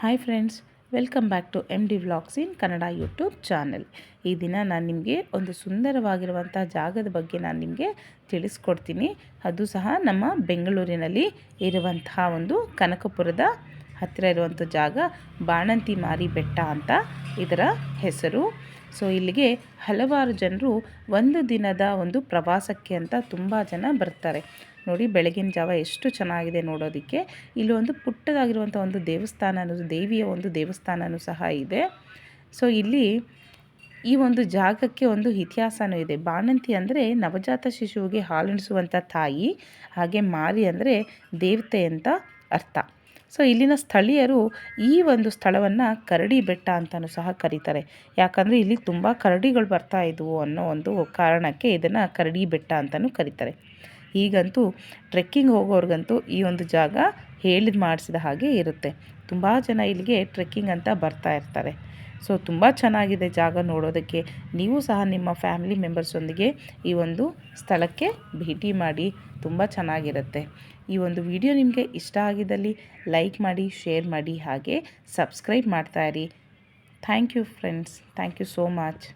Hi friends, welcome back to MD vlogs in Kannada YouTube channel. ಈ ದಿನ ನಾನು ನಿಮಗೆ ಒಂದು ಸುಂದರವಾಗಿರುವಂಥ ಜಾಗದ ಬಗ್ಗೆ ನಾನು ನಿಮಗೆ ತಿಳಿಸ್ಕೊಡ್ತೀನಿ. ಅದು ಸಹ ನಮ್ಮ ಬೆಂಗಳೂರಿನಲ್ಲಿ ಇರುವಂತಹ ಒಂದು ಕನಕಪುರದ ಹತ್ತಿರ ಇರುವಂಥ ಜಾಗ ಬಾಣಂತಿ ಮಾರಿ ಬೆಟ್ಟ ಅಂತ ಇದರ ಹೆಸರು. ಸೊ ಇಲ್ಲಿಗೆ ಹಲವಾರು ಜನರು ಒಂದು ದಿನದ ಒಂದು ಪ್ರವಾಸಕ್ಕೆ ಅಂತ ತುಂಬ ಜನ ಬರ್ತಾರೆ. ನೋಡಿ, ಬೆಳಗಿನ ಜಾವ ಎಷ್ಟು ಚೆನ್ನಾಗಿದೆ ನೋಡೋದಕ್ಕೆ. ಇಲ್ಲಿ ಒಂದು ಪುಟ್ಟದಾಗಿರುವಂಥ ಒಂದು ದೇವಸ್ಥಾನ, ದೇವಿಯ ಒಂದು ದೇವಸ್ಥಾನವೂ ಸಹ ಇದೆ. ಸೊ ಇಲ್ಲಿ ಈ ಒಂದು ಜಾಗಕ್ಕೆ ಒಂದು ಇತಿಹಾಸವೂ ಇದೆ. ಬಾಣಂತಿ ಅಂದರೆ ನವಜಾತ ಶಿಶುವಿಗೆ ಹಾಲುಣಿಸುವಂಥ ತಾಯಿ, ಹಾಗೆ ಮಾರಿ ಅಂದರೆ ದೇವತೆ ಅಂತ ಅರ್ಥ. ಸೊ ಇಲ್ಲಿನ ಸ್ಥಳೀಯರು ಈ ಒಂದು ಸ್ಥಳವನ್ನು ಕರಡಿ ಬೆಟ್ಟ ಅಂತಲೂ ಸಹ ಕರೀತಾರೆ. ಯಾಕಂದರೆ ಇಲ್ಲಿ ತುಂಬ ಕರಡಿಗಳು ಬರ್ತಾ ಇದ್ವು ಅನ್ನೋ ಒಂದು ಕಾರಣಕ್ಕೆ ಇದನ್ನು ಕರಡಿ ಬೆಟ್ಟ ಅಂತಲೂ ಕರೀತಾರೆ. ಈಗಂತೂ ಟ್ರೆಕ್ಕಿಂಗ್ ಹೋಗೋರ್ಗಂತೂ ಈ ಒಂದು ಜಾಗ ಹೇಳಿದ ಮಾಡಿಸಿದ ಹಾಗೆ ಇರುತ್ತೆ. ತುಂಬ ಜನ ಇಲ್ಲಿಗೆ ಟ್ರೆಕ್ಕಿಂಗ್ ಅಂತ ಬರ್ತಾ ಇರ್ತಾರೆ. ಸೊ ತುಂಬ ಚೆನ್ನಾಗಿದೆ ಜಾಗ ನೋಡೋದಕ್ಕೆ. ನೀವು ಸಹ ನಿಮ್ಮ ಫ್ಯಾಮಿಲಿ ಮೆಂಬರ್ಸೊಂದಿಗೆ ಈ ಒಂದು ಸ್ಥಳಕ್ಕೆ ಭೇಟಿ ಮಾಡಿ, ತುಂಬ ಚೆನ್ನಾಗಿರುತ್ತೆ. ಈ ಒಂದು ವಿಡಿಯೋ ನಿಮಗೆ ಇಷ್ಟ ಆಗಿದ್ದಲ್ಲಿ ಲೈಕ್ ಮಾಡಿ, ಶೇರ್ ಮಾಡಿ, ಹಾಗೆ ಸಬ್ಸ್ಕ್ರೈಬ್ ಮಾಡ್ತಾಯಿರಿ. Thank you friends, thank you so much.